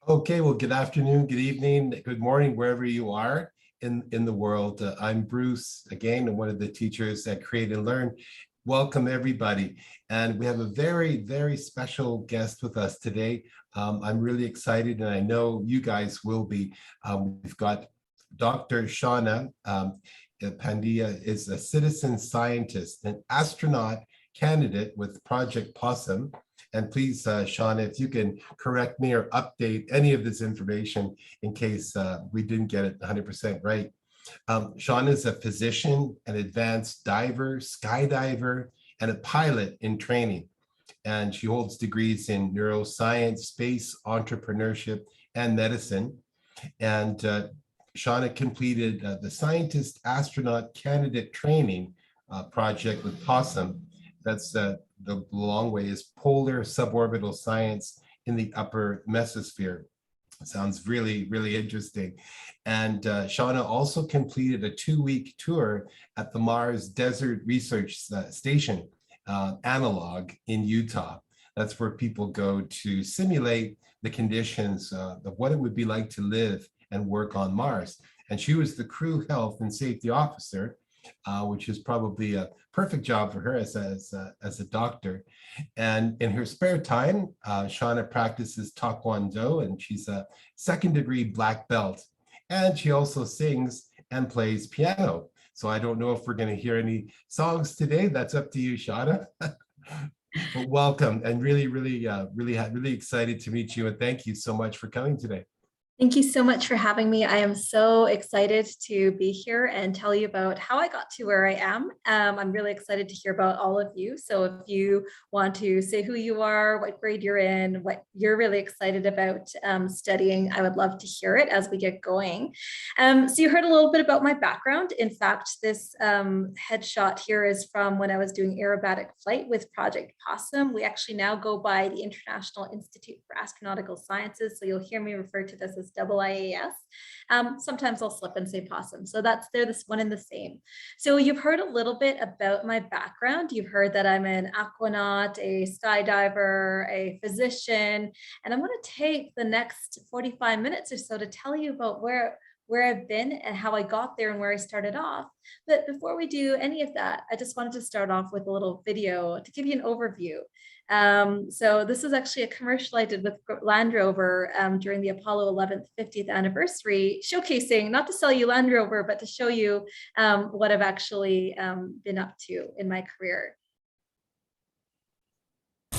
Okay, well, good afternoon, good evening, good morning, wherever you are in the world. I'm Bruce, again, one of the teachers at Create and Learn. Welcome, everybody. And we have a very, very special guest with us today. I'm really excited, and I know you guys will be. We've got Dr. Shawna. Pandya is a citizen scientist, an astronaut candidate with Project Possum. And please, Shawna, if you can correct me or update any of this information in case we didn't get it 100% right. Shawna is a physician, an advanced diver, skydiver, and a pilot in training. And she holds degrees in neuroscience, space, entrepreneurship, and medicine. And Shawna completed the scientist astronaut candidate training project with Possum. That's the long way is polar suborbital science in the upper mesosphere. Sounds really, really interesting. And Shawna also completed a 2-week tour at the Mars Desert Research Station analog in Utah. That's where people go to simulate the conditions of what it would be like to live and work on Mars. And she was the crew health and safety officer, which is probably a perfect job for her as a doctor. And in her spare time, Shawna practices Taekwondo, and she's a second-degree black belt. And she also sings and plays piano. So I don't know if we're going to hear any songs today. That's up to you, Shawna. But welcome, and really excited to meet you. And thank you so much for coming today. Thank you so much for having me. I am so excited to be here and tell you about how I got to where I am. I'm really excited to hear about all of you. So if you want to say who you are, what grade you're in, what you're really excited about studying, I would love to hear it as we get going. So you heard a little bit about my background. In fact, this headshot here is from when I was doing aerobatic flight with Project Possum. We actually now go by the International Institute for Astronautical Sciences. So you'll hear me refer to this as IAS. Sometimes I'll slip and say Possum. So they're this one and the same. So you've heard a little bit about my background. You've heard that I'm an aquanaut, a skydiver, a physician, and I'm going to take the next 45 minutes or so to tell you about where I've been and how I got there and where I started off. But before we do any of that, I just wanted to start off with a little video to give you an overview. So this is actually a commercial I did with Land Rover during the Apollo 11th 50th anniversary, showcasing, not to sell you Land Rover, but to show you what I've actually been up to in my career.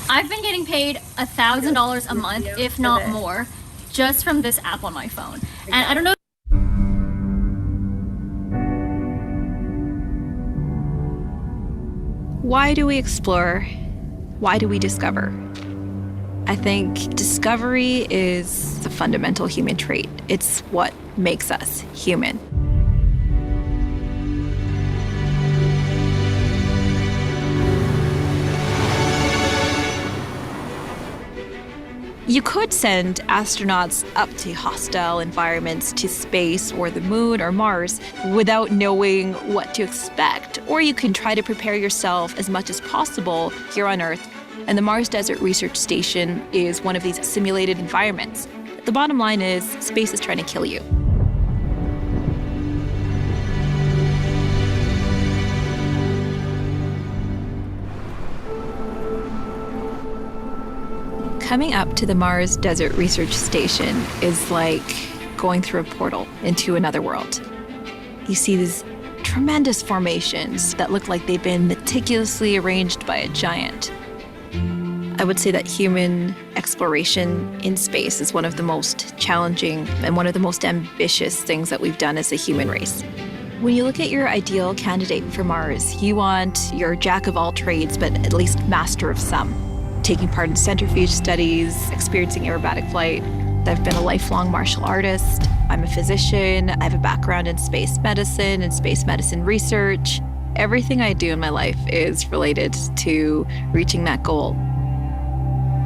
I've been getting paid $1,000 a month, if not more, just from this app on my phone. And I don't know. Why do we explore? Why do we discover? I think discovery is a fundamental human trait. It's what makes us human. You could send astronauts up to hostile environments, to space or the moon or Mars, without knowing what to expect. Or you can try to prepare yourself as much as possible here on Earth. And the Mars Desert Research Station is one of these simulated environments. The bottom line is, space is trying to kill you. Coming up to the Mars Desert Research Station is like going through a portal into another world. You see these tremendous formations that look like they've been meticulously arranged by a giant. I would say that human exploration in space is one of the most challenging and one of the most ambitious things that we've done as a human race. When you look at your ideal candidate for Mars, you want your jack of all trades, but at least master of some. Taking part in centrifuge studies, experiencing aerobatic flight. I've been a lifelong martial artist. I'm a physician. I have a background in space medicine and space medicine research. Everything I do in my life is related to reaching that goal.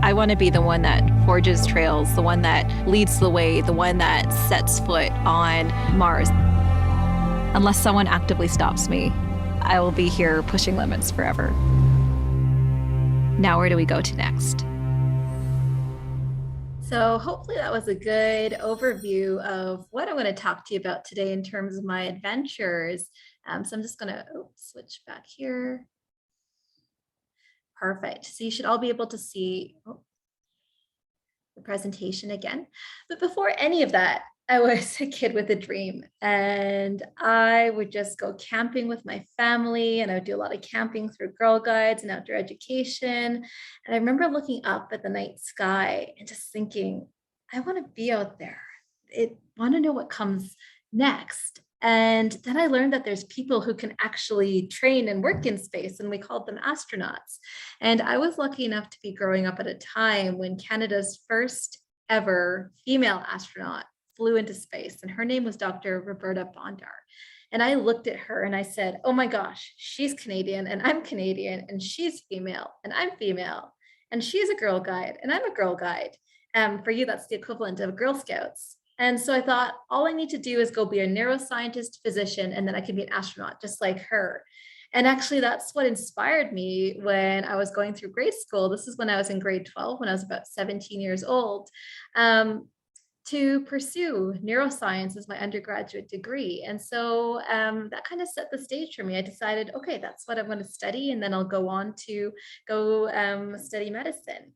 I want to be the one that forges trails, the one that leads the way, the one that sets foot on Mars. Unless someone actively stops me, I will be here pushing limits forever. Now, where do we go to next? So hopefully that was a good overview of what I'm going to talk to you about today in terms of my adventures. So I'm just going to switch back here. Perfect. So you should all be able to see the presentation again. But before any of that, I was a kid with a dream, and I would just go camping with my family, and I would do a lot of camping through Girl Guides and outdoor education. And I remember looking up at the night sky and just thinking, I want to be out there. I want to know what comes next. And then I learned that there's people who can actually train and work in space, and we called them astronauts. And I was lucky enough to be growing up at a time when Canada's first ever female astronaut flew into space, and her name was Dr. Roberta Bondar. And I looked at her and I said, oh my gosh, she's Canadian and I'm Canadian, and she's female and I'm female, and she's a Girl Guide and I'm a Girl Guide. For you, that's the equivalent of Girl Scouts. And so I thought, all I need to do is go be a neuroscientist, physician, and then I can be an astronaut just like her. And actually, that's what inspired me when I was going through grade school. This is when I was in grade 12, when I was about 17 years old, to pursue neuroscience as my undergraduate degree. And so that kind of set the stage for me. I decided, okay, that's what I'm going to study, and then I'll go on to study medicine.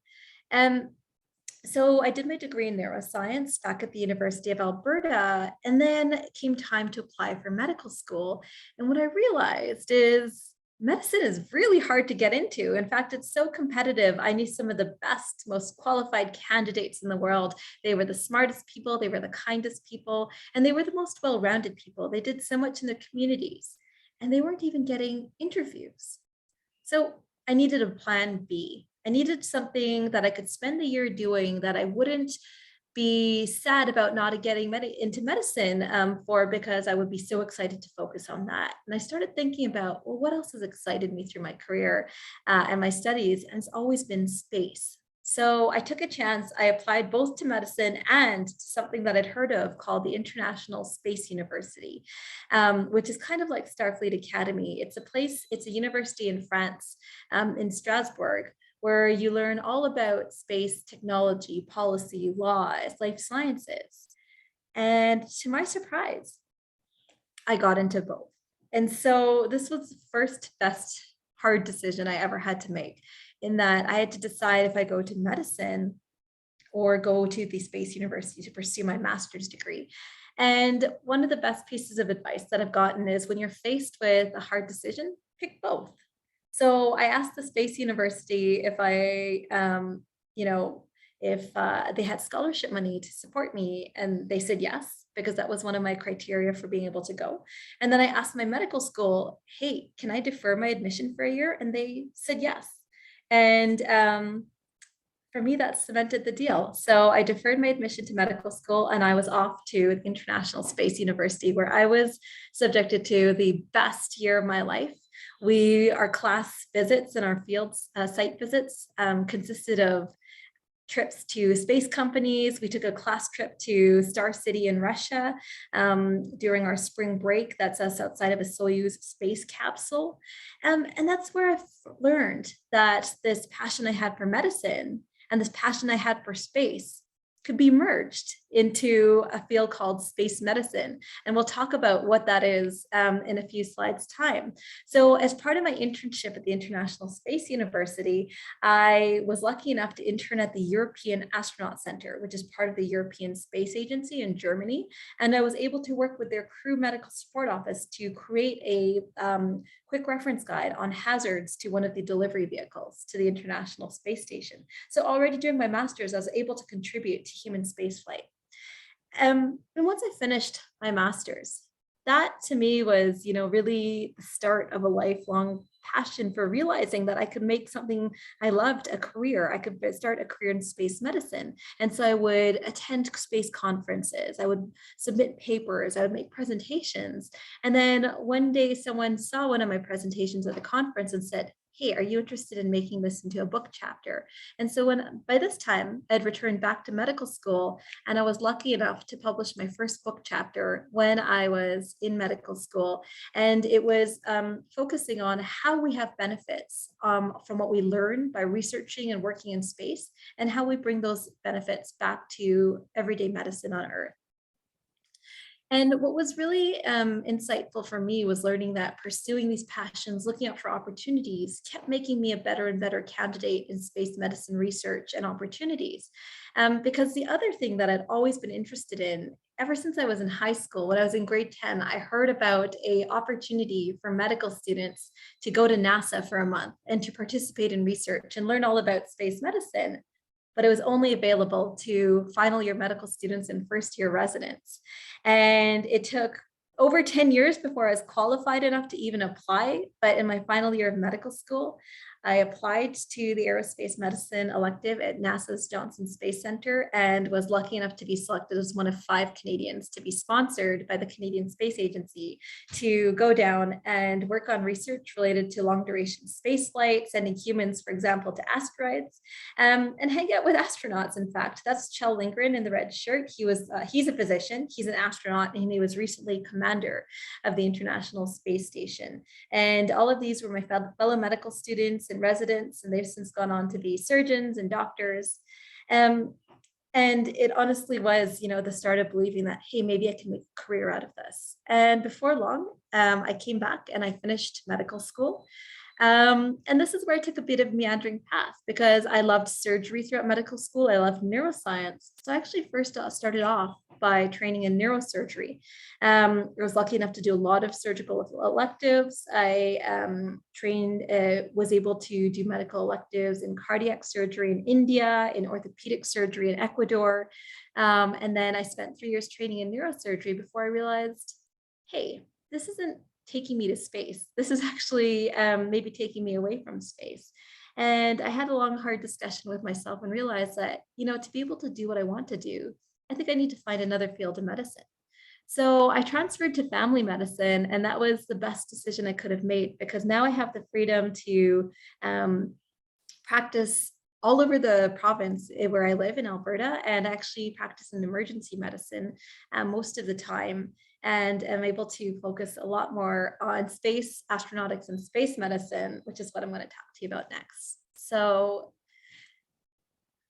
So I did my degree in neuroscience back at the University of Alberta, and then it came time to apply for medical school. And what I realized is medicine is really hard to get into. In fact, it's so competitive. I knew some of the best, most qualified candidates in the world. They were the smartest people, they were the kindest people, and they were the most well-rounded people. They did so much in their communities, and they weren't even getting interviews. So I needed a plan B. I needed something that I could spend the year doing that I wouldn't be sad about not getting into medicine for, because I would be so excited to focus on that. And I started thinking about, well, what else has excited me through my career and my studies? And it's always been space. So I took a chance. I applied both to medicine and to something that I'd heard of called the International Space University, which is kind of like Starfleet Academy. It's a university in France, in Strasbourg, where you learn all about space technology, policy, law, life sciences. And to my surprise, I got into both. And so this was the first best hard decision I ever had to make, in that I had to decide if I go to medicine or go to the space university to pursue my master's degree. And one of the best pieces of advice that I've gotten is, when you're faced with a hard decision, pick both. So I asked the Space University if they had scholarship money to support me, and they said yes, because that was one of my criteria for being able to go. And then I asked my medical school, hey, can I defer my admission for a year? And they said yes. And for me, that cemented the deal. So I deferred my admission to medical school, and I was off to the International Space University, where I was subjected to the best year of my life. Our class visits and our field site visits consisted of trips to space companies. We took a class trip to Star City in Russia during our spring break. That's us outside of a Soyuz space capsule. And that's where I've learned that this passion I had for medicine and this passion I had for space could be merged into a field called space medicine. And we'll talk about what that is in a few slides' time. So as part of my internship at the International Space University, I was lucky enough to intern at the European Astronaut Center, which is part of the European Space Agency in Germany. And I was able to work with their crew medical support office to create a quick reference guide on hazards to one of the delivery vehicles to the International Space Station. So already during my master's, I was able to contribute to human spaceflight. And once I finished my master's, that to me was, really the start of a lifelong passion for realizing that I could make something I loved a career. I could start a career in space medicine. And so I would attend space conferences. I would submit papers. I would make presentations. And then one day someone saw one of my presentations at the conference and said, hey, are you interested in making this into a book chapter? And so by this time I'd returned back to medical school, and I was lucky enough to publish my first book chapter when I was in medical school. And it was focusing on how we have benefits from what we learn by researching and working in space, and how we bring those benefits back to everyday medicine on Earth. And what was really insightful for me was learning that pursuing these passions, looking out for opportunities, kept making me a better and better candidate in space medicine research and opportunities. Because the other thing that I'd always been interested in, ever since I was in high school, when I was in grade 10, I heard about an opportunity for medical students to go to NASA for a month and to participate in research and learn all about space medicine. But it was only available to final year medical students and first year residents. And it took over 10 years before I was qualified enough to even apply. But in my final year of medical school, I applied to the aerospace medicine elective at NASA's Johnson Space Center and was lucky enough to be selected as one of 5 Canadians to be sponsored by the Canadian Space Agency to go down and work on research related to long duration space flight, sending humans, for example, to asteroids, and hang out with astronauts. In fact, that's Kjell Lindgren in the red shirt. He's a physician, he's an astronaut, and he was recently commander of the International Space Station. And all of these were my fellow medical students and residents, and they've since gone on to be surgeons and doctors. And it honestly was, the start of believing that, hey, maybe I can make a career out of this. And before long, I came back and I finished medical school. And this is where I took a bit of meandering path, because I loved surgery throughout medical school. I loved neuroscience. So I actually first started off by training in neurosurgery. I was lucky enough to do a lot of surgical electives. I was able to do medical electives in cardiac surgery in India, in orthopedic surgery in Ecuador. And then I spent 3 years training in neurosurgery before I realized, hey, this isn't taking me to space. This is actually maybe taking me away from space. And I had a long, hard discussion with myself and realized that, to be able to do what I want to do, I think I need to find another field of medicine. So I transferred to family medicine, and that was the best decision I could have made, because now I have the freedom to practice all over the province where I live in Alberta, and actually practice in emergency medicine most of the time. And I'm able to focus a lot more on space, astronautics, and space medicine, which is what I'm going to talk to you about next. So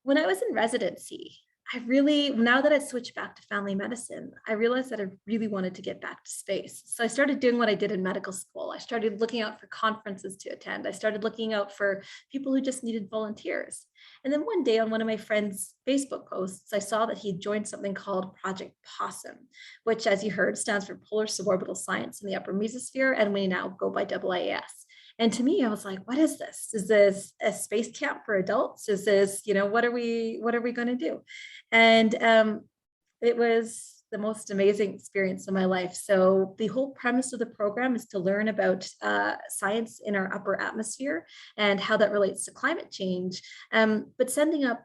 when I was in residency, now that I switched back to family medicine, I realized that I really wanted to get back to space. So I started doing what I did in medical school. I started looking out for conferences to attend. I started looking out for people who just needed volunteers. And then one day on one of my friend's Facebook posts, I saw that he joined something called Project Possum, which, as you heard, stands for Polar Suborbital Science in the Upper Mesosphere, and we now go by AAS. And to me, I was like, what is this? Is this a space camp for adults? Is this, what are we going to do? And it was the most amazing experience of my life. So the whole premise of the program is to learn about science in our upper atmosphere and how that relates to climate change, but sending up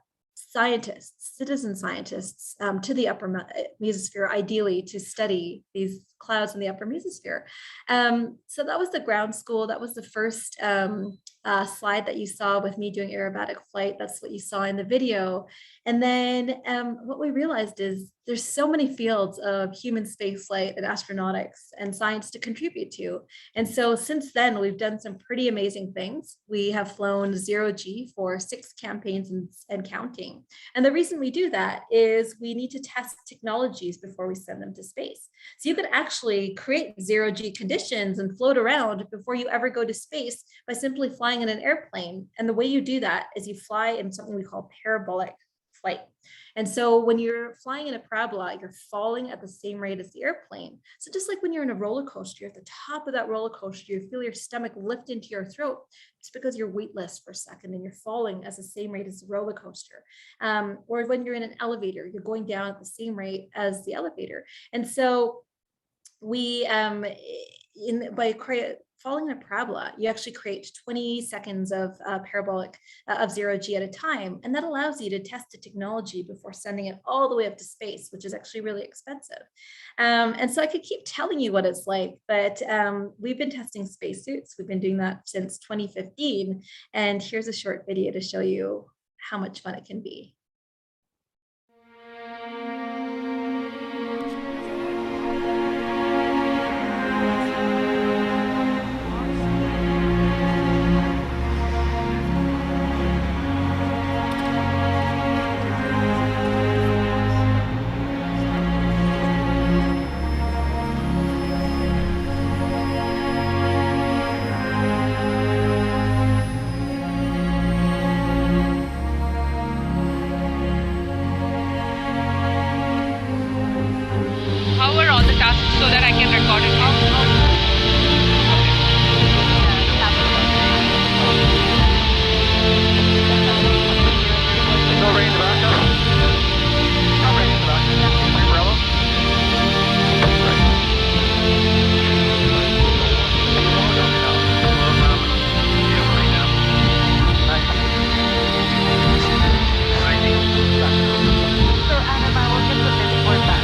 citizen scientists to the upper mesosphere, ideally to study these clouds in the upper mesosphere. So that was the ground school. That was the first slide that you saw with me doing aerobatic flight. That's what you saw in the video. And then what we realized is there's so many fields of human spaceflight and astronautics and science to contribute to. And so since then, we've done some pretty amazing things. We have flown 0G for 6 campaigns and counting. And the reason we do that is we need to test technologies before we send them to space. So you could actually create 0G conditions and float around before you ever go to space by simply flying in an airplane. And the way you do that is you fly in something we call parabolic flight. And so when you're flying in a parabola, you're falling at the same rate as the airplane. So just like when you're in a roller coaster, you're at the top of that roller coaster, you feel your stomach lift into your throat. It's because you're weightless for a second and you're falling at the same rate as the roller coaster. Or when you're in an elevator, you're going down at the same rate as the elevator. And so we, by following a parabola. You actually create 20 seconds of parabolic of 0G at a time. And that allows you to test the technology before sending it all the way up to space, which is actually really expensive. And so I could keep telling you what it's like, but we've been testing spacesuits. We've been doing that since 2015. And here's a short video to show you how much fun it can be. Power on the task so that I can record it. No rain in the back, huh? No rain in the back. Umbrella? So, Anna, I will get the report back.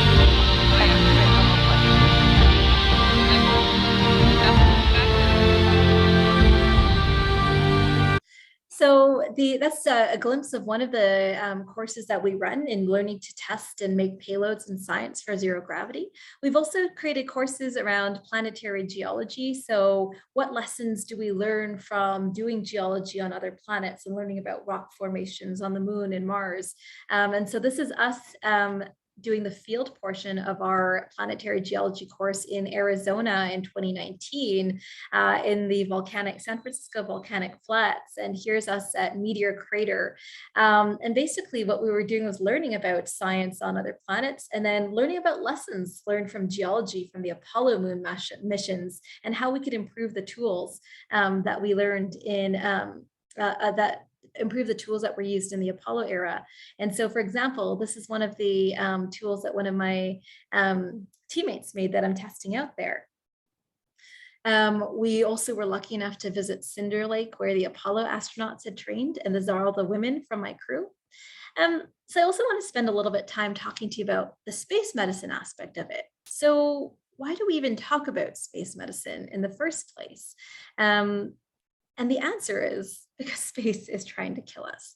So that's a glimpse of one of the courses that we run in learning to test and make payloads in science for zero gravity. We've also created courses around planetary geology. So what lessons do we learn from doing geology on other planets and learning about rock formations on the moon and Mars? And so this is us doing the field portion of our planetary geology course in Arizona in 2019 in the San Francisco volcanic flats. And here's us at Meteor Crater. And basically what we were doing was learning about science on other planets and then learning about lessons learned from geology from the Apollo moon missions and how we could improve the tools that we learned in improve the tools that were used in the Apollo era. And so, for example, this is one of the tools that one of my teammates made that I'm testing out there. We also were lucky enough to visit Cinder Lake where the Apollo astronauts had trained, and these are all the women from my crew. So I also want to spend a little bit of time talking to you about the space medicine aspect of it. So why do we even talk about space medicine in the first place? And the answer is because space is trying to kill us.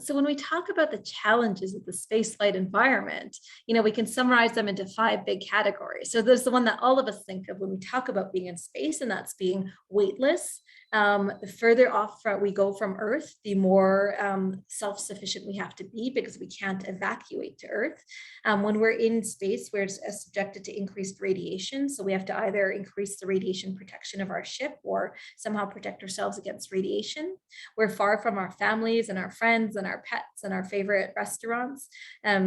So when we talk about the challenges of the spaceflight environment, we can summarize them into 5 big categories. So there's the one that all of us think of when we talk about being in space, and that's being weightless. The further off we go from Earth, the more self-sufficient we have to be because we can't evacuate to Earth. When we're in space, we're subjected to increased radiation. So we have to either increase the radiation protection of our ship or somehow protect ourselves against radiation. We're far from our families and our friends and our pets and our favorite restaurants.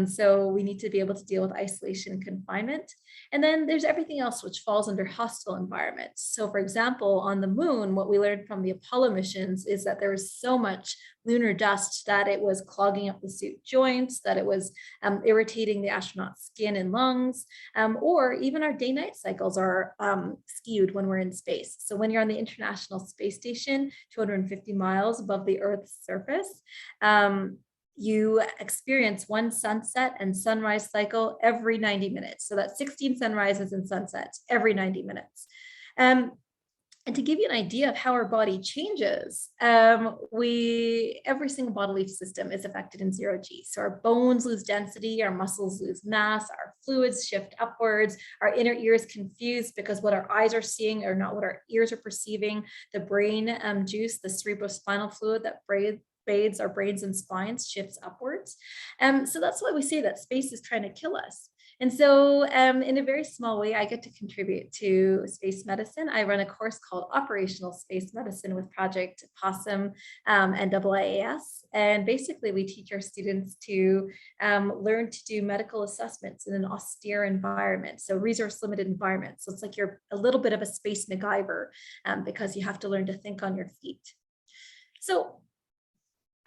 So we need to be able to deal with isolation and confinement. And then there's everything else which falls under hostile environments. So for example, on the moon, what we learned from the Apollo missions is that there was so much lunar dust that it was clogging up the suit joints, that it was irritating the astronaut's skin and lungs, or even our day-night cycles are skewed when we're in space. So when you're on the International Space Station, 250 miles above the Earth's surface, you experience one sunset and sunrise cycle every 90 minutes. So that's 16 sunrises and sunsets every 90 minutes. And to give you an idea of how our body changes, every single bodily system is affected in 0G. So our bones lose density, our muscles lose mass, our fluids shift upwards, our inner ear is confused because what our eyes are seeing are not what our ears are perceiving. The brain juice, the cerebrospinal fluid that bathes our brains and spines shifts upwards. So that's why we say that space is trying to kill us. And so in a very small way, I get to contribute to space medicine. I run a course called Operational Space Medicine with Project Possum and IIAS. And basically we teach our students to learn to do medical assessments in an austere environment. So resource limited environment. So it's like you're a little bit of a space MacGyver because you have to learn to think on your feet. So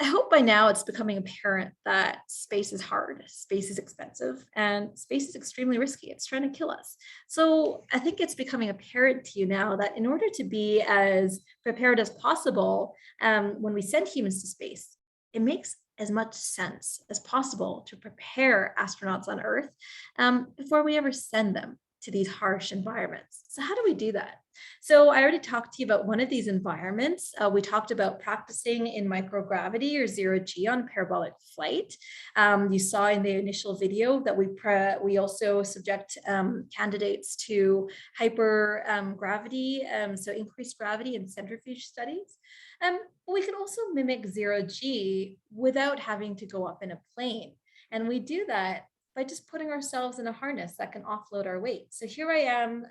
I hope by now it's becoming apparent that space is hard, space is expensive, and space is extremely risky. It's trying to kill us. So I think it's becoming apparent to you now that in order to be as prepared as possible when we send humans to space, it makes as much sense as possible to prepare astronauts on Earth before we ever send them to these harsh environments. So how do we do that? So I already talked to you about one of these environments. We talked about practicing in microgravity or zero G on parabolic flight. You saw in the initial video that we also subject candidates to hypergravity, so increased gravity and centrifuge studies. We can also mimic zero G without having to go up in a plane. And we do that by just putting ourselves in a harness that can offload our weight. So here I am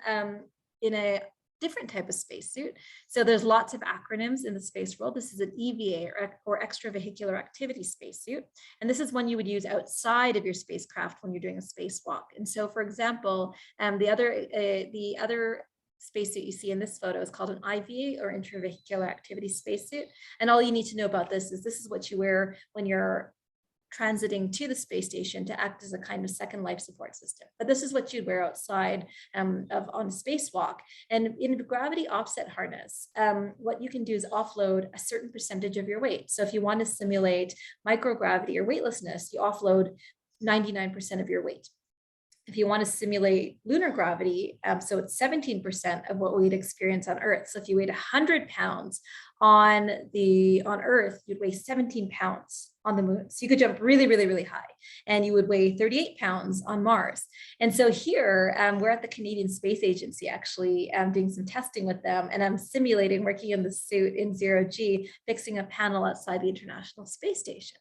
in a different type of spacesuit. So there's lots of acronyms in the space world. This is an EVA or extravehicular activity spacesuit. And this is one you would use outside of your spacecraft when you're doing a spacewalk. And so for example, the other spacesuit you see in this photo is called an IVA or intravehicular activity spacesuit. And all you need to know about this is what you wear when you're transiting to the space station to act as a kind of second life support system. But this is what you'd wear outside on a spacewalk. And in the gravity offset harness, what you can do is offload a certain percentage of your weight. So if you want to simulate microgravity or weightlessness, you offload 99% of your weight. If you want to simulate lunar gravity, so it's 17% of what we'd experience on Earth. So if you weighed 100 pounds on Earth, you'd weigh 17 pounds on the moon. So you could jump really, really, really high, and you would weigh 38 pounds on Mars. And so here we're at the Canadian Space Agency, actually doing some testing with them, and I'm simulating working in the suit in zero G, fixing a panel outside the International Space Station.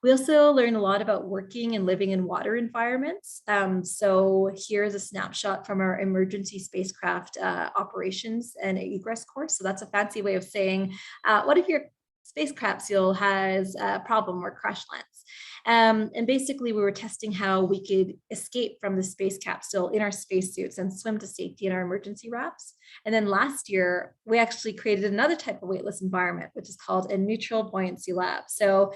We also learn a lot about working and living in water environments. So here's a snapshot from our emergency spacecraft operations and egress course. So that's a fancy way of saying, what if your space capsule has a problem or crash lands? And basically we were testing how we could escape from the space capsule in our spacesuits and swim to safety in our emergency rafts. And then last year, we actually created another type of weightless environment, which is called a neutral buoyancy lab. So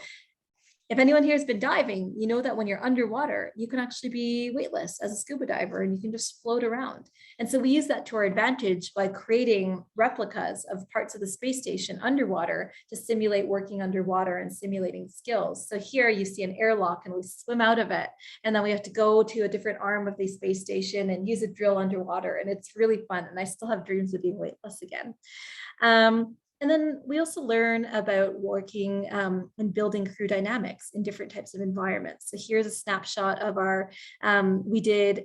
if anyone here has been diving, you know that when you're underwater, you can actually be weightless as a scuba diver and you can just float around. And so we use that to our advantage by creating replicas of parts of the space station underwater to simulate working underwater and simulating skills. So here you see an airlock and we swim out of it. And then we have to go to a different arm of the space station and use a drill underwater. And it's really fun. And I still have dreams of being weightless again. And then we also learn about working and building crew dynamics in different types of environments. So here's a snapshot of our, we did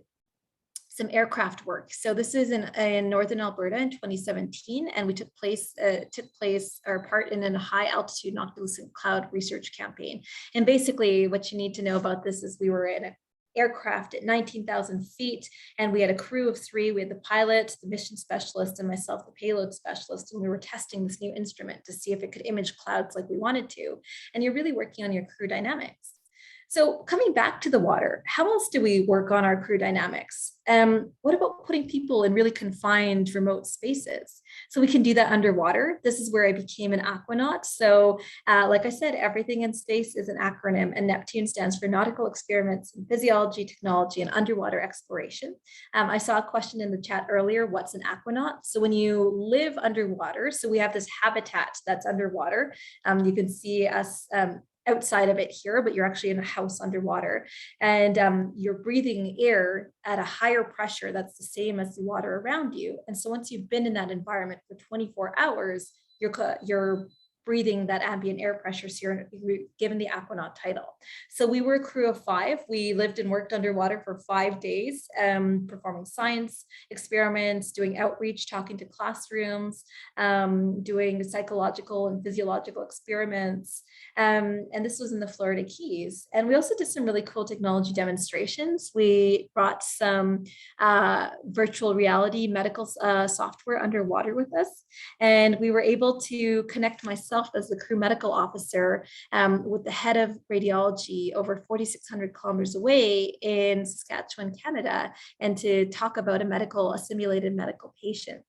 some aircraft work. So this is in Northern Alberta in 2017, and we took part in a high altitude noctilucent cloud research campaign. And basically what you need to know about this is we were in a aircraft at 19,000 feet, and we had a crew of 3. We had the pilot, the mission specialist, and myself, the payload specialist, and we were testing this new instrument to see if it could image clouds like we wanted to. And you're really working on your crew dynamics. So coming back to the water, how else do we work on our crew dynamics? What about putting people in really confined remote spaces? So we can do that underwater. This is where I became an aquanaut. So like I said, everything in space is an acronym, and Neptune stands for Nautical Experiments in Physiology, Technology, and Underwater Exploration. I saw a question in the chat earlier, what's an aquanaut? So when you live underwater, so we have this habitat that's underwater. You can see us outside of it here, but you're actually in a house underwater, and you're breathing air at a higher pressure that's the same as the water around you. And so once you've been in that environment for 24 hours, you're breathing that ambient air pressure, so you're given the aquanaut title. So we were a crew of 5. We lived and worked underwater for 5 days, performing science experiments, doing outreach, talking to classrooms, doing psychological and physiological experiments. And this was in the Florida Keys. And we also did some really cool technology demonstrations. We brought some virtual reality medical software underwater with us. And we were able to connect myself as the crew medical officer with the head of radiology over 4,600 kilometers away in Saskatchewan, Canada, and to talk about a simulated medical patient.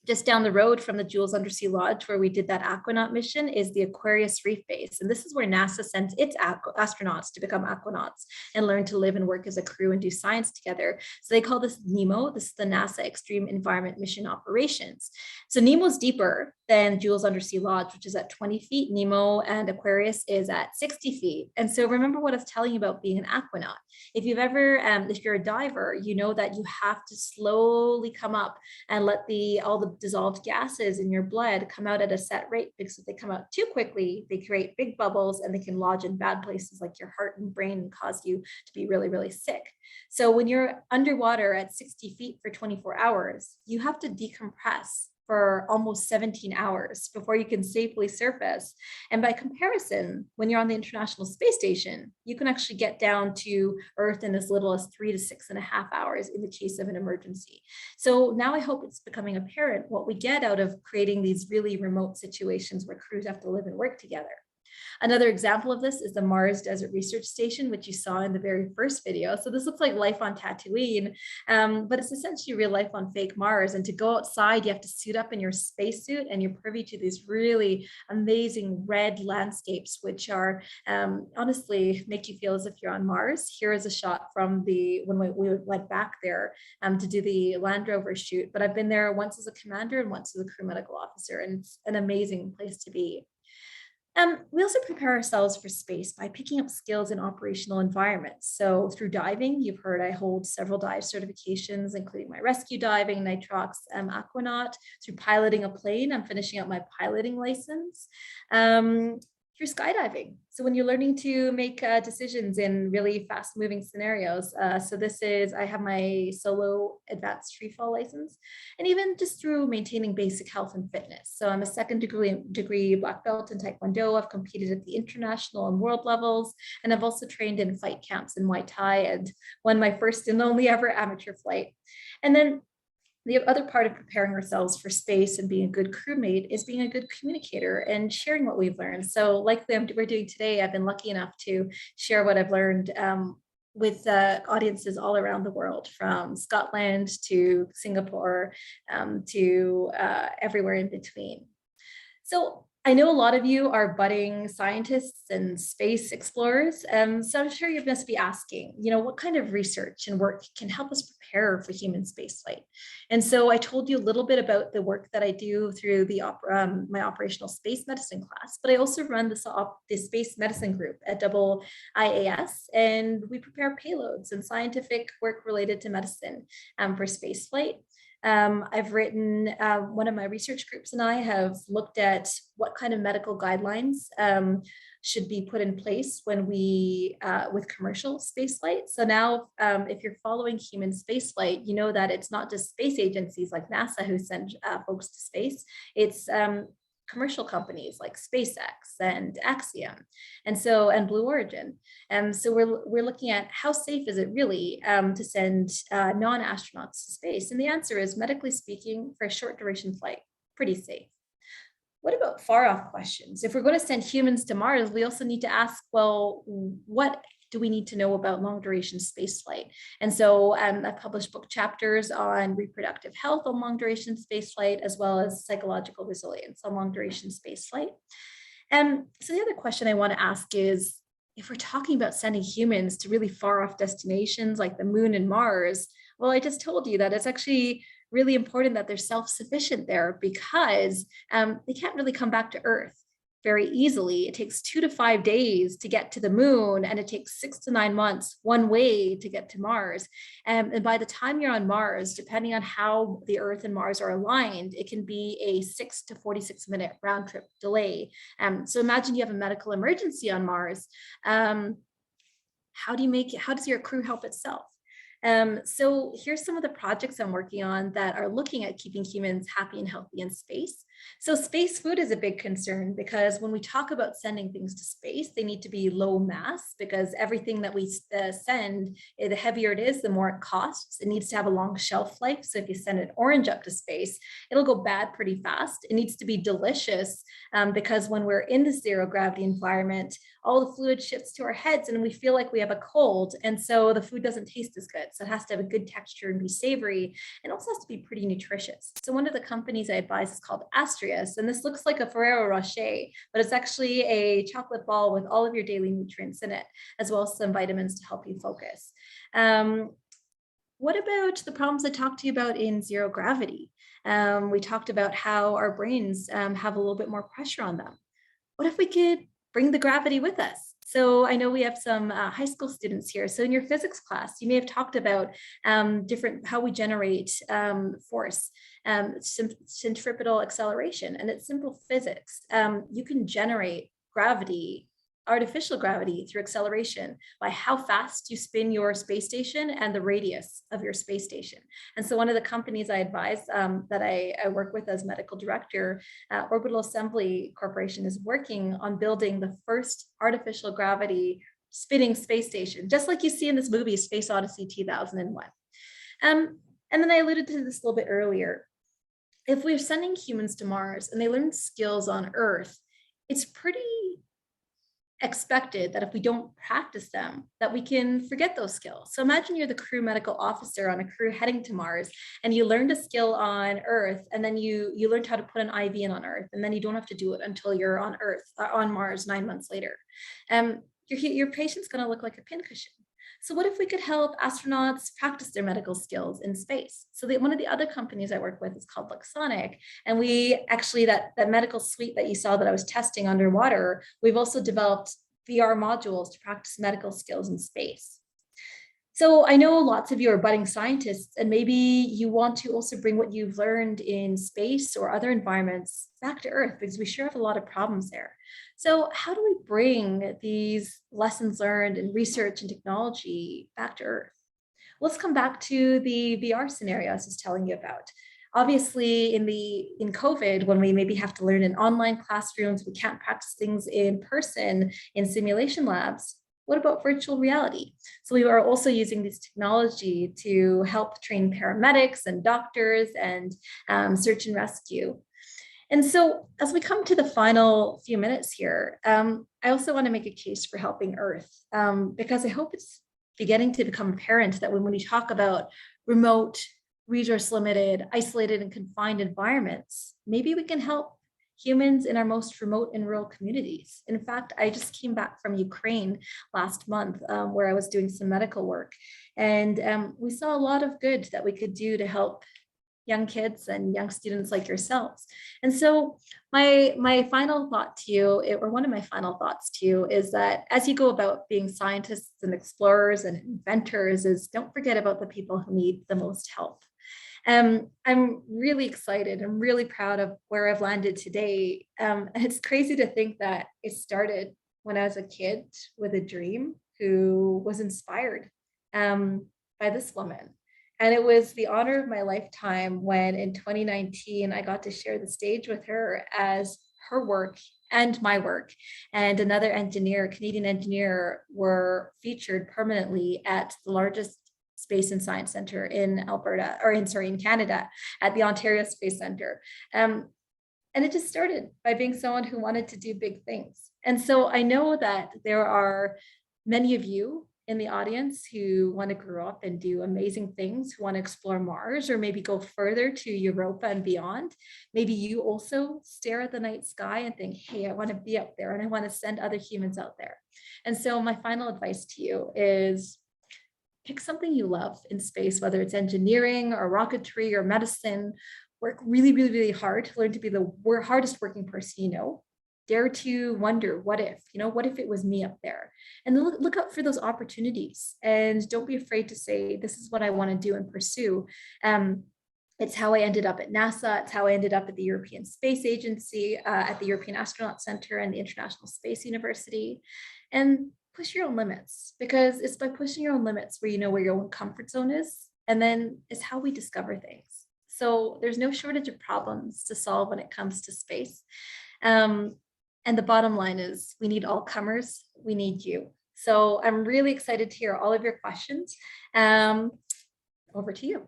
Just down the road from the Jules Undersea Lodge, where we did that aquanaut mission, is the Aquarius Reef Base. And this is where NASA sends its astronauts to become aquanauts and learn to live and work as a crew and do science together. So they call this NEMO. This is the NASA Extreme Environment Mission Operations. So NEMO's deeper than Jules Undersea Lodge, which is at 20 feet. NEMO and Aquarius is at 60 feet. And so remember what I was telling you about being an aquanaut. If you've ever, if you're a diver, you know that you have to slowly come up and let all the dissolved gases in your blood come out at a set rate, because if they come out too quickly, they create big bubbles and they can lodge in bad places like your heart and brain and cause you to be really, really sick. So when you're underwater at 60 feet for 24 hours, you have to decompress for almost 17 hours before you can safely surface. And by comparison, when you're on the International Space Station, you can actually get down to Earth in as little as 3 to 6.5 hours in the case of an emergency. So now I hope it's becoming apparent what we get out of creating these really remote situations where crews have to live and work together. Another example of this is the Mars Desert Research Station, which you saw in the very first video. So this looks like life on Tatooine, but it's essentially real life on fake Mars. And to go outside, you have to suit up in your spacesuit, and you're privy to these really amazing red landscapes, which are honestly make you feel as if you're on Mars. Here is a shot from when we went back there to do the Land Rover shoot. But I've been there once as a commander and once as a crew medical officer, and it's an amazing place to be. We also prepare ourselves for space by picking up skills in operational environments. So through diving, you've heard I hold several dive certifications, including my rescue diving, nitrox, aquanaut. Through piloting a plane, I'm finishing up my piloting license. Through skydiving. So when you're learning to make decisions in really fast moving scenarios. I have my solo advanced free fall license, and even just through maintaining basic health and fitness. So I'm a second degree black belt in Taekwondo. I've competed at the international and world levels, and I've also trained in fight camps in Muay Thai and won my first and only ever amateur flight. And then the other part of preparing ourselves for space and being a good crewmate is being a good communicator and sharing what we've learned. So like we're doing today, I've been lucky enough to share what I've learned with audiences all around the world, from Scotland to Singapore to everywhere in between. So I know a lot of you are budding scientists and space explorers, so I'm sure you must be asking, what kind of research and work can help us prepare for human spaceflight? And so I told you a little bit about the work that I do through my operational space medicine class, but I also run the space medicine group at IAS, and we prepare payloads and scientific work related to medicine for spaceflight. I've written, one of my research groups and I have looked at what kind of medical guidelines should be put in place when with commercial spaceflight. So now, if you're following human spaceflight, you know that it's not just space agencies like NASA who send folks to space. It's commercial companies like SpaceX and Axiom, and Blue Origin. So we're looking at how safe is it really to send non-astronauts to space? And the answer is, medically speaking, for a short duration flight, pretty safe. What about far off questions? If we're going to send humans to Mars, we also need to ask, well, what do we need to know about long duration spaceflight? And so I've published book chapters on reproductive health on long duration spaceflight, as well as psychological resilience on long duration spaceflight. So the other question I want to ask is, if we're talking about sending humans to really far off destinations like the moon and Mars, well, I just told you that it's actually really important that they're self-sufficient there, because they can't really come back to Earth very easily. It takes 2 to 5 days to get to the moon, and it takes 6 to 9 months one way to get to Mars. And by the time you're on Mars, depending on how the Earth and Mars are aligned, it can be a 6 to 46 minute round trip delay. So imagine you have a medical emergency on Mars. How does your crew help itself? So here's some of the projects I'm working on that are looking at keeping humans happy and healthy in space. So space food is a big concern, because when we talk about sending things to space, they need to be low mass, because everything that we send, the heavier it is, the more it costs. It needs to have a long shelf life. So if you send an orange up to space, it'll go bad pretty fast. It needs to be delicious, because when we're in the zero gravity environment, all the fluid shifts to our heads and we feel like we have a cold. And so the food doesn't taste as good. So it has to have a good texture and be savory, and also has to be pretty nutritious. So one of the companies I advise is called Astrius, and this looks like a Ferrero Rocher, but it's actually a chocolate ball with all of your daily nutrients in it, as well as some vitamins to help you focus. What about the problems I talked to you about in zero gravity? We talked about how our brains have a little bit more pressure on them. What if we could bring the gravity with us? So I know we have some high school students here. So in your physics class, you may have talked about how we generate force, centripetal acceleration, and it's simple physics. You can generate gravity, artificial gravity, through acceleration by how fast you spin your space station and the radius of your space station. And so one of the companies I advise that I work with as medical director, Orbital Assembly Corporation, is working on building the first artificial gravity spinning space station, just like you see in this movie, Space Odyssey 2001. And then I alluded to this a little bit earlier. If we're sending humans to Mars and they learn skills on Earth, it's pretty expected that if we don't practice them, that we can forget those skills. So imagine you're the crew medical officer on a crew heading to Mars, and you learned a skill on Earth, and then you learned how to put an IV in on Earth, and then you don't have to do it until you're on Earth, on Mars 9 months later. Your patient's going to look like a pincushion. So what if we could help astronauts practice their medical skills in space? So one of the other companies I work with is called Luxonic. And we actually, that medical suite that you saw that I was testing underwater, we've also developed VR modules to practice medical skills in space. So I know lots of you are budding scientists, and maybe you want to also bring what you've learned in space or other environments back to Earth, because we sure have a lot of problems there. So how do we bring these lessons learned in research and technology back to Earth? Let's come back to the VR scenario I was just telling you about. Obviously, in COVID, when we maybe have to learn in online classrooms, we can't practice things in person in simulation labs. What about virtual reality? So we are also using this technology to help train paramedics and doctors and search and rescue. And so as we come to the final few minutes here, I also want to make a case for helping Earth, because I hope it's beginning to become apparent that when we talk about remote, resource limited, isolated and confined environments, maybe we can help humans in our most remote and rural communities. In fact, I just came back from Ukraine last month, where I was doing some medical work, and we saw a lot of good that we could do to help young kids and young students like yourselves. And so my final thought to you, or one of my final thoughts to you, is that as you go about being scientists and explorers and inventors, is don't forget about the people who need the most help. I'm really excited. I'm really proud of where I've landed today. And it's crazy to think that it started when I was a kid with a dream, who was inspired by this woman. And it was the honor of my lifetime when in 2019, I got to share the stage with her as her work and my work and another engineer, Canadian engineer, were featured permanently at the largest Space and Science Center in Alberta, or in Canada, at the Ontario Space Center. And it just started by being someone who wanted to do big things. And so I know that there are many of you in the audience who want to grow up and do amazing things, who want to explore Mars, or maybe go further to Europa and beyond. Maybe you also stare at the night sky and think, hey, I want to be up there and I want to send other humans out there. And so my final advice to you is pick something you love in space, whether it's engineering or rocketry or medicine. Work really, really, really hard to learn to be the hardest working person you know. Dare to wonder, what if it was me up there? And look out for those opportunities, and don't be afraid to say, this is what I want to do and pursue. It's how I ended up at NASA. It's how I ended up at the European Space Agency, at the European Astronaut Center and the International Space University. And push your own limits, because it's by pushing your own limits where you know where your own comfort zone is, and then it's how we discover things. So there's no shortage of problems to solve when it comes to space. And the bottom line is, we need all comers. We need you. So I'm really excited to hear all of your questions. Over to you.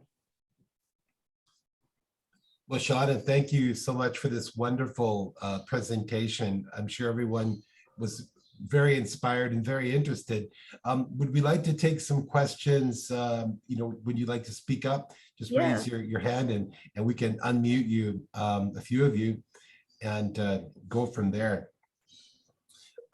Well, Shawna, thank you so much for this wonderful presentation. I'm sure everyone was very inspired and very interested. Would we like to take some questions? Would you like to speak up? Just raise your hand and we can unmute you, a few of you, and go from there.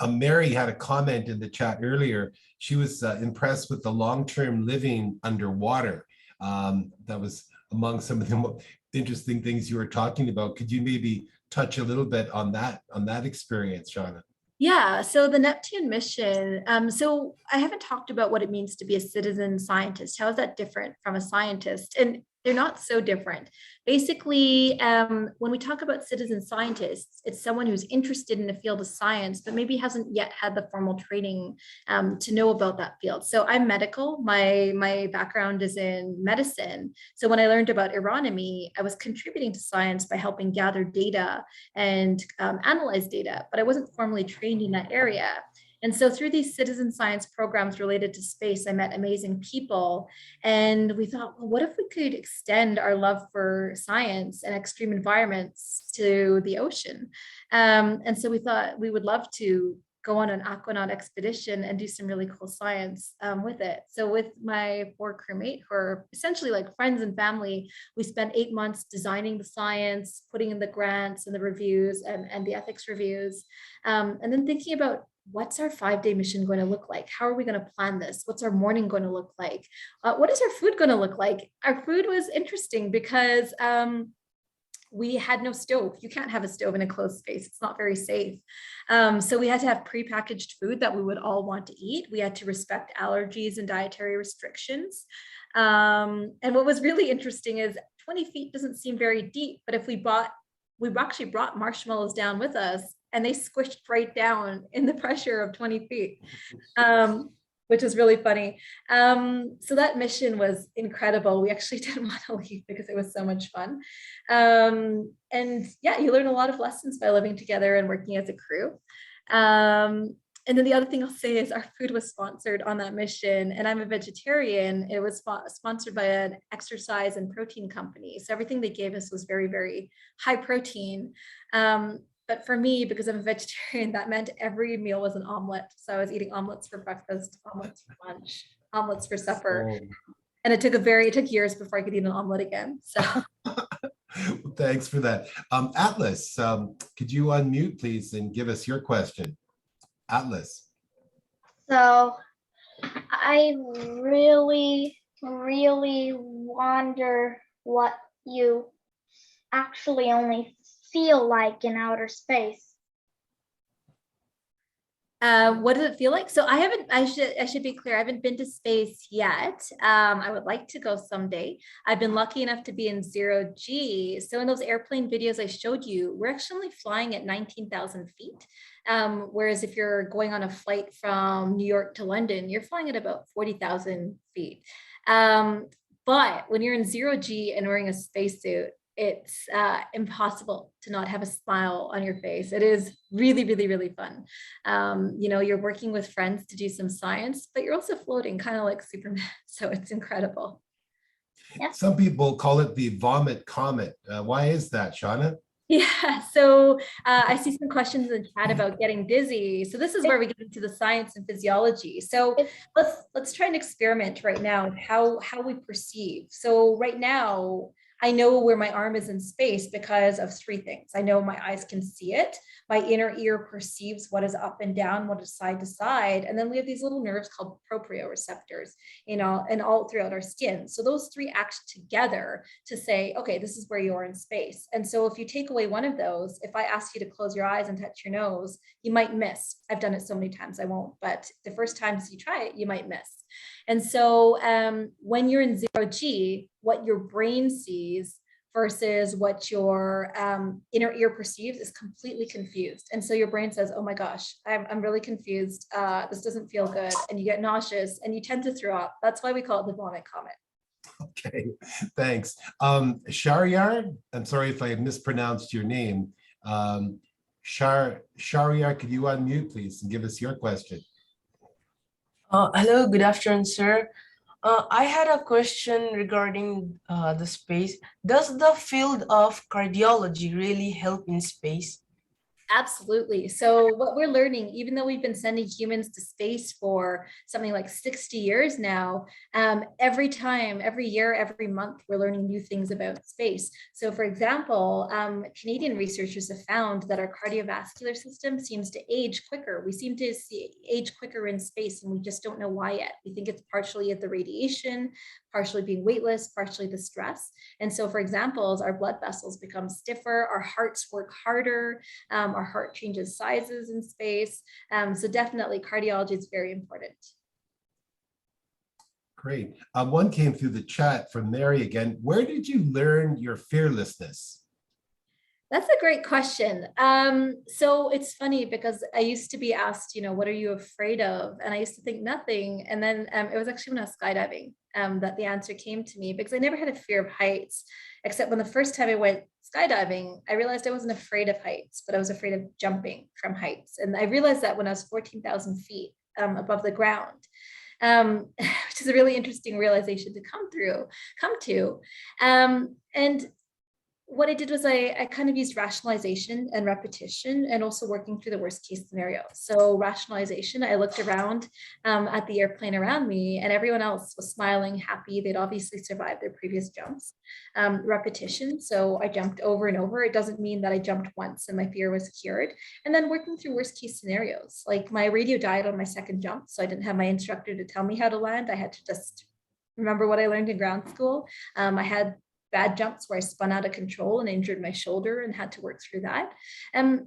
Mary had a comment in the chat earlier. She was impressed with the long-term living underwater. That was among some of the interesting things you were talking about. Could you maybe touch a little bit on that experience, Shawna? Yeah, so the Neptune mission, so I haven't talked about what it means to be a citizen scientist. How is that different from a scientist? And they're not so different. Basically, when we talk about citizen scientists, it's someone who's interested in the field of science, but maybe hasn't yet had the formal training to know about that field. So I'm medical. My background is in medicine. So when I learned about aeronomy, I was contributing to science by helping gather data and analyze data, but I wasn't formally trained in that area. And so through these citizen science programs related to space, I met amazing people. And we thought, well, what if we could extend our love for science and extreme environments to the ocean? And so we thought we would love to go on an aquanaut expedition and do some really cool science with it. So with my 4 crewmates, who are essentially like friends and family, we spent 8 months designing the science, putting in the grants and the reviews and the ethics reviews, and then thinking about what's our 5-day mission going to look like? How are we going to plan this? What's our morning going to look like? What is our food going to look like? Our food was interesting because we had no stove. You can't have a stove in a closed space. It's not very safe. So we had to have prepackaged food that we would all want to eat. We had to respect allergies and dietary restrictions. And what was really interesting is 20 feet doesn't seem very deep, but if we actually brought marshmallows down with us, and they squished right down in the pressure of 20 feet, which is really funny. So that mission was incredible. We actually didn't want to leave because it was so much fun. And yeah, you learn a lot of lessons by living together and working as a crew. And then the other thing I'll say is our food was sponsored on that mission, and I'm a vegetarian. It was sponsored by an exercise and protein company. So everything they gave us was very, very high protein. But for me, because I'm a vegetarian, that meant every meal was an omelet. So I was eating omelets for breakfast, omelets for lunch, omelets for supper. Oh. And it took years before I could eat an omelet again. So Well, thanks for that. Atlas, could you unmute, please, and give us your question? Atlas. So I really, really wonder what you actually only feel like in outer space. what does it feel like? So I should be clear. I haven't been to space yet. I would like to go someday. I've been lucky enough to be in 0G. So in those airplane videos I showed you, we're actually flying at 19,000 feet. Whereas if you're going on a flight from New York to London, you're flying at about 40,000 feet. But when you're in 0G and wearing a spacesuit, it's impossible to not have a smile on your face. It is really, really, really fun. You're working with friends to do some science, but you're also floating kind of like Superman. So it's incredible. Yeah. Some people call it the vomit comet. Why is that, Shawna? Yeah, so I see some questions in the chat about getting dizzy. So this is where we get into the science and physiology. So let's try and experiment right now how we perceive. So right now, I know where my arm is in space because of 3 things. I know my eyes can see it. My inner ear perceives what is up and down, what is side to side. And then we have these little nerves called proprioceptors, and all throughout our skin. So those 3 act together to say, okay, this is where you are in space. And so if you take away one of those, if I ask you to close your eyes and touch your nose, you might miss. I've done it so many times, I won't, but the first times you try it, you might miss. And so when you're in 0G, what your brain sees versus what your inner ear perceives is completely confused. And so your brain says, oh my gosh, I'm really confused. This doesn't feel good. And you get nauseous and you tend to throw up. That's why we call it the vomit comet. Okay, thanks. Shahryar, I'm sorry if I mispronounced your name. Shahryar, could you unmute, please, and give us your question? Hello, good afternoon, sir. I had a question regarding the space. Does the field of cardiology really help in space? Absolutely. So what we're learning, even though we've been sending humans to space for something like 60 years now, every time, every year, every month, we're learning new things about space. So for example, Canadian researchers have found that our cardiovascular system seems to age quicker. We seem to age quicker in space, and we just don't know why yet. We think it's partially at the radiation, partially being weightless, partially the stress. And so for example, as our blood vessels become stiffer, our hearts work harder, our heart changes sizes in space. So definitely cardiology is very important. Great. One came through the chat from Mary again. Where did you learn your fearlessness? That's a great question. So it's funny because I used to be asked, what are you afraid of? And I used to think nothing. And then it was actually when I was skydiving that the answer came to me, because I never had a fear of heights, except when the first time I went skydiving, I realized I wasn't afraid of heights, but I was afraid of jumping from heights. And I realized that when I was 14,000 feet above the ground, which is a really interesting realization to come to. And what I did was I kind of used rationalization and repetition, and also working through the worst case scenario. So rationalization, I looked around at the airplane around me, and everyone else was smiling, happy. They'd obviously survived their previous jumps. Repetition, so I jumped over and over. It doesn't mean that I jumped once and my fear was cured. And then working through worst case scenarios, like my radio died on my second jump, so I didn't have my instructor to tell me how to land. I had to just remember what I learned in ground school. I had bad jumps where I spun out of control and injured my shoulder and had to work through that.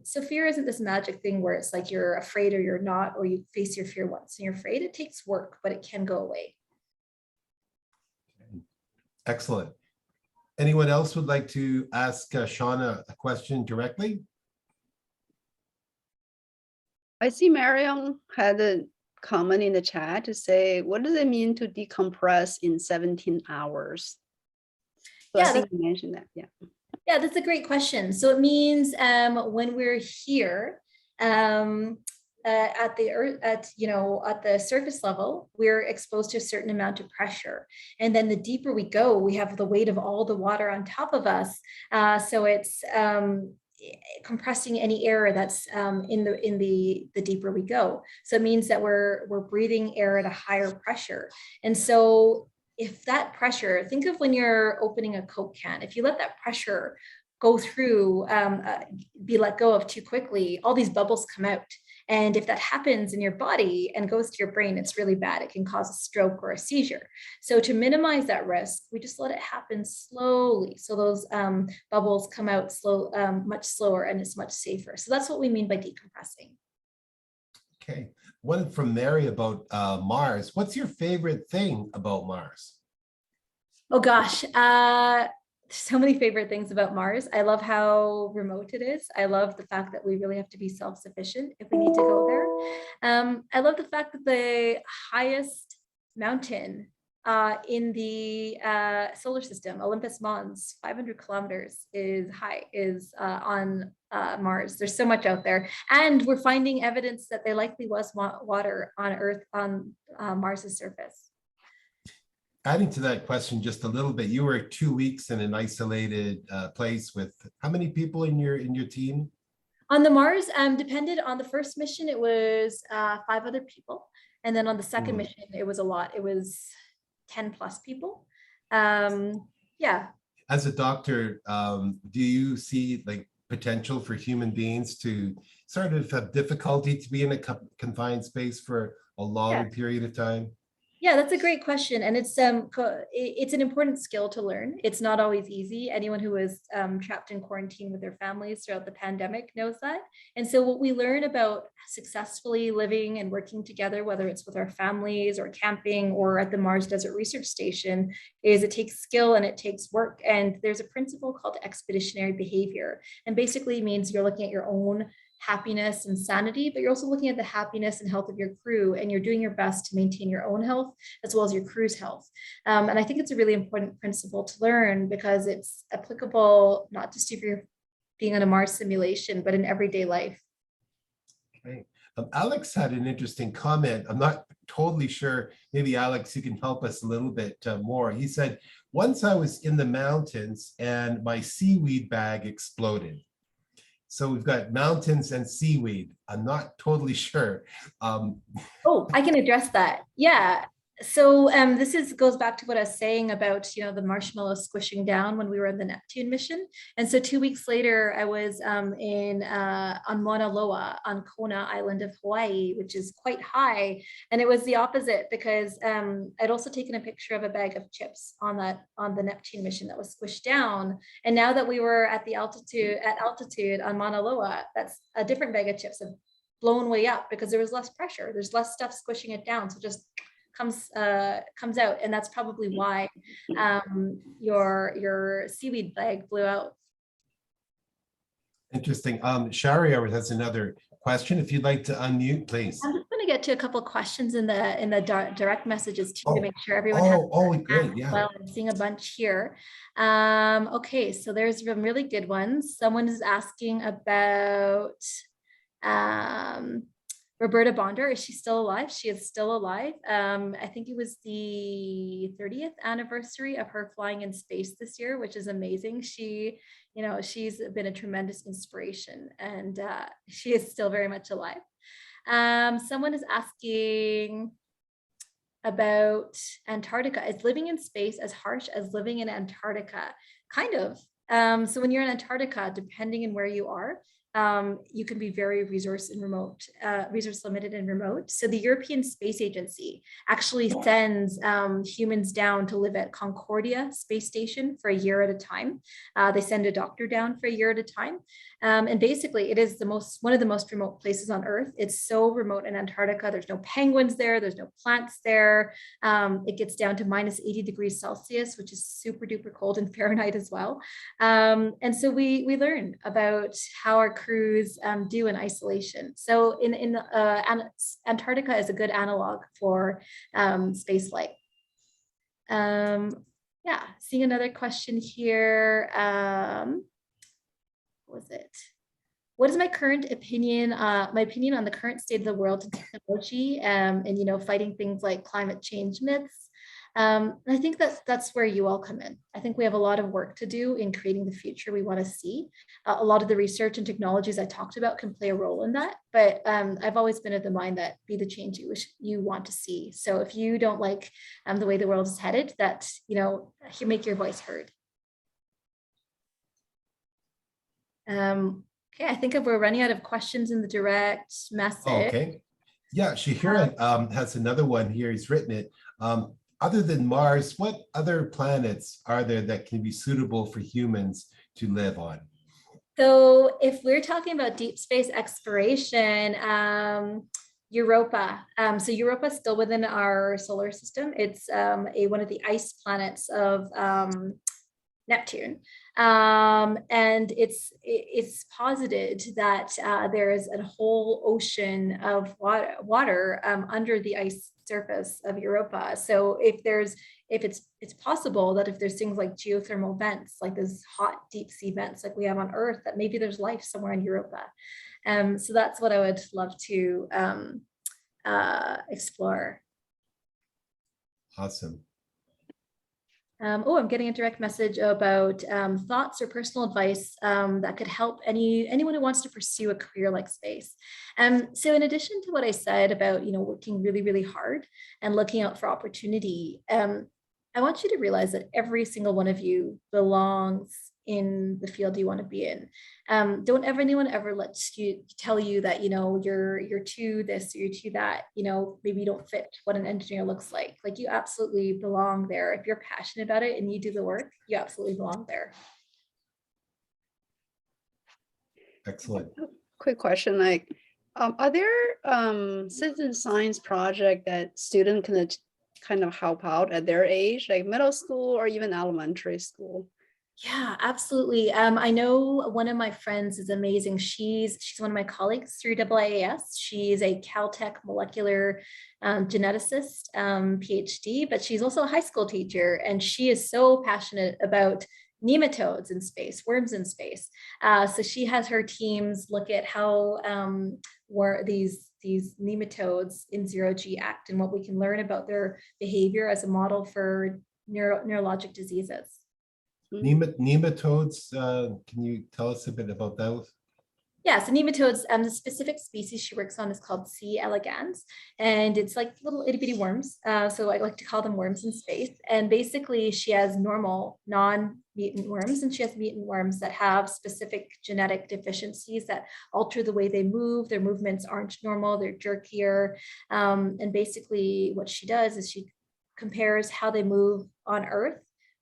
So fear isn't this magic thing where it's like you're afraid or you're not, or you face your fear once and you're afraid. It takes work, but it can go away. Excellent. Anyone else would like to ask Shawna a question directly? I see Marion had a comment in the chat to say, what does it mean to decompress in 17 hours? So yeah, I think you mentioned that. Yeah, that's a great question. So it means when we're here at the earth, at the surface level, we're exposed to a certain amount of pressure, and then the deeper we go, we have the weight of all the water on top of us. So it's compressing any air that's in the deeper we go. So it means that we're breathing air at a higher pressure, and so if that pressure, think of when you're opening a Coke can, if you let that pressure go through, be let go of too quickly, all these bubbles come out. And if that happens in your body and goes to your brain, it's really bad. It can cause a stroke or a seizure. So to minimize that risk, we just let it happen slowly. So those bubbles come out much slower, and it's much safer. So that's what we mean by decompressing. Okay, one from Mary about Mars. What's your favorite thing about Mars? Oh gosh, so many favorite things about Mars. I love how remote it is. I love the fact that we really have to be self-sufficient if we need to go there. I love the fact that the highest mountain in the solar system, Olympus Mons, 500 kilometers is on Mars. There's so much out there, and we're finding evidence that there likely was water on Earth, on Mars's surface. Adding to that question just a little bit, you were 2 weeks in an isolated place with how many people in your team? On the Mars, depended on the first mission, it was 5 other people, and then on the second mission, it was a lot. It was 10 plus people. Yeah. As a doctor, do you see like potential for human beings to sort of have difficulty to be in a confined space for a long period of time? Yeah, that's a great question. And it's an important skill to learn. It's not always easy. Anyone who was trapped in quarantine with their families throughout the pandemic knows that. And so what we learn about successfully living and working together, whether it's with our families or camping or at the Mars Desert Research Station, is it takes skill and it takes work. And there's a principle called expeditionary behavior. And basically means you're looking at your own happiness and sanity, but you're also looking at the happiness and health of your crew, and you're doing your best to maintain your own health as well as your crew's health. And I think it's a really important principle to learn because it's applicable not just if you're being on a Mars simulation, but in everyday life. Okay. Alex had an interesting comment. I'm not totally sure. Maybe Alex, you can help us a little bit more. He said, once I was in the mountains and my seaweed bag exploded. So we've got mountains and seaweed. I'm not totally sure. Oh, I can address that. Yeah. So this goes back to what I was saying about, the marshmallow squishing down when we were in the Neptune mission. And so 2 weeks later, I was on Mauna Loa on Kona Island of Hawaii, which is quite high. And it was the opposite because I'd also taken a picture of a bag of chips on the Neptune mission that was squished down. And now that we were at altitude on Mauna Loa, that's a different bag of chips have blown way up because there was less pressure. There's less stuff squishing it down. So just comes out, and that's probably why your seaweed bag blew out. Interesting. Shari has another question. If you'd like to unmute, please. I'm just going to get to a couple of questions in the direct messages too, to make sure everyone has. Great, yeah. Well, I'm seeing a bunch here. Okay, so there's some really good ones. Someone is asking about Roberta Bonder. Is she still alive? She is still alive. I think it was the 30th anniversary of her flying in space this year, which is amazing. She's been a tremendous inspiration, and she is still very much alive. Someone is asking about Antarctica. Is living in space as harsh as living in Antarctica? Kind of. So when you're in Antarctica, depending on where you are, you can be very resource limited and remote. So the European Space Agency actually sends humans down to live at Concordia Space Station for a year at a time. They send a doctor down for a year at a time. And basically it is one of the most remote places on Earth. It's so remote in Antarctica. There's no penguins there. There's no plants there. It gets down to minus 80 degrees Celsius, which is super duper cold in Fahrenheit as well. And so we learn about how our crews do in isolation. So Antarctica is a good analog for spaceflight. Yeah, seeing another question here. What was it? What is my current opinion? My opinion on the current state of the world and technology, and fighting things like climate change myths. I think that's where you all come in. I think we have a lot of work to do in creating the future we want to see. A lot of the research and technologies I talked about can play a role in that, but I've always been of the mind that be the change you want to see. So if you don't like the way the world is headed, that you make your voice heard. Okay, I think we're running out of questions in the direct message. Okay. Yeah, Shahira has another one here. He's written it. Other than Mars, what other planets are there that can be suitable for humans to live on? So if we're talking about deep space exploration, Europa. So Europa is still within our solar system. It's one of the ice planets of Neptune. And it's posited that there is a whole ocean of water under the ice surface of Europa. So if it's possible that if there's things like geothermal vents, like those hot deep sea vents like we have on Earth, that maybe there's life somewhere in Europa. So that's what I would love to explore. Awesome. I'm getting a direct message about thoughts or personal advice that could help anyone who wants to pursue a career like space. So in addition to what I said about working really, really hard and looking out for opportunity, I want you to realize that every single one of you belongs in the field you want to be in. Don't anyone ever tell you that you're too this or you're too that, maybe you don't fit what an engineer looks like. Like, you absolutely belong there. If you're passionate about it and you do the work, you absolutely belong there. Excellent. Quick question, are there citizen science project that students can kind of help out at their age, like middle school or even elementary school? Yeah, absolutely. I know one of my friends is amazing. She's one of my colleagues through IIAS. She's a Caltech molecular geneticist, PhD, but she's also a high school teacher, and she is so passionate about nematodes in space, worms in space. So she has her teams look at how these nematodes in zero-G act and what we can learn about their behavior as a model for neurologic diseases. Nematodes, can you tell us a bit about those? Yeah, so nematodes, the specific species she works on is called C. elegans, and it's like little itty bitty worms. So I like to call them worms in space. And basically she has normal non-mutant worms, and she has mutant worms that have specific genetic deficiencies that alter the way they move. Their movements aren't normal, they're jerkier. And basically what she does is she compares how they move on Earth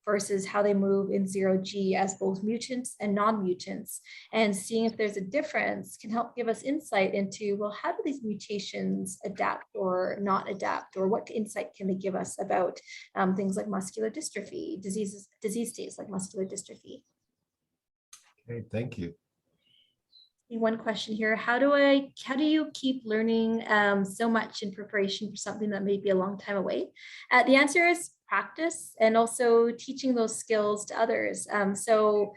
versus how they move in 0G as both mutants and non-mutants, and seeing if there's a difference can help give us insight into, well, how do these mutations adapt or not adapt, or what insight can they give us about things like muscular dystrophy, disease states like muscular dystrophy. Okay, thank you. One question here, how do you keep learning so much in preparation for something that may be a long time away? The answer is practice, and also teaching those skills to others. So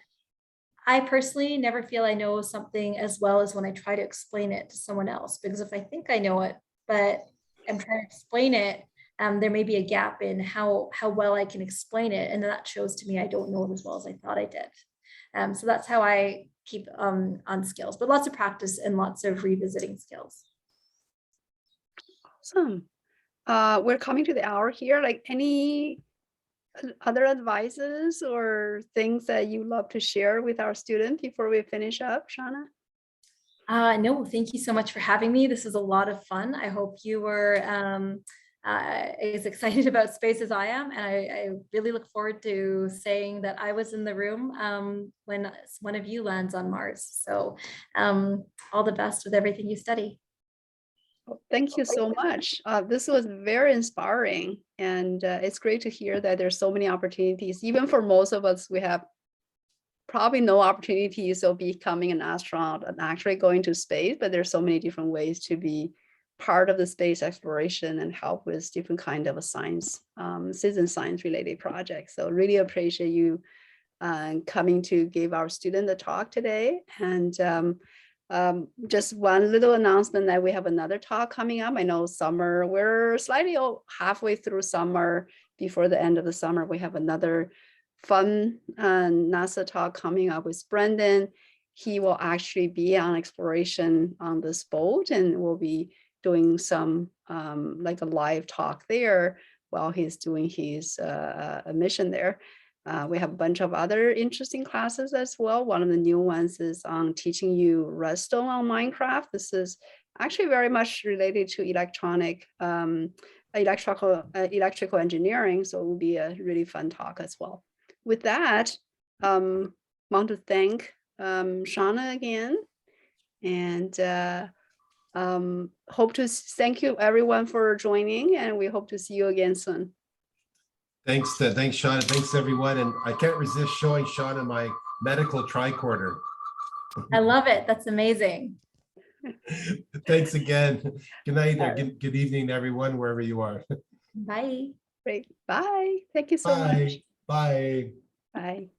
I personally never feel I know something as well as when I try to explain it to someone else, because if I think I know it, but I'm trying to explain it, there may be a gap in how well I can explain it, and that shows to me I don't know it as well as I thought I did. So that's how I keep on skills, but lots of practice and lots of revisiting skills. Awesome. We're coming to the hour here. Like, any other advices or things that you love to share with our students before we finish up, Shawna? No, thank you so much for having me. This was a lot of fun. I hope you were as excited about space as I am. And I really look forward to saying that I was in the room when one of you lands on Mars. So all the best with everything you study. Well, thank you so much. This was very inspiring, and it's great to hear that there's so many opportunities. Even for most of us, we have probably no opportunities of becoming an astronaut and actually going to space, but there's so many different ways to be part of the space exploration and help with different kind of a science, citizen science related projects. So really appreciate you coming to give our student a talk today. And just one little announcement that we have another talk coming up. I know summer, we're slightly halfway through summer. Before the end of the summer, we have another fun NASA talk coming up with Brendan. He will actually be on exploration on this boat, and we'll be doing some like a live talk there while he's doing his mission there. We have a bunch of other interesting classes as well. One of the new ones is on teaching you redstone on Minecraft. This is actually very much related to electrical engineering. So it will be a really fun talk as well. With that, want to thank Shawna again, and hope to thank you everyone for joining, and we hope to see you again soon. Thanks, Shawna. Thanks, everyone. And I can't resist showing Shawna my medical tricorder. I love it. That's amazing. Thanks again. Good night or good evening, everyone, wherever you are. Bye. Great. Bye. Thank you so much. Bye. Bye. Bye.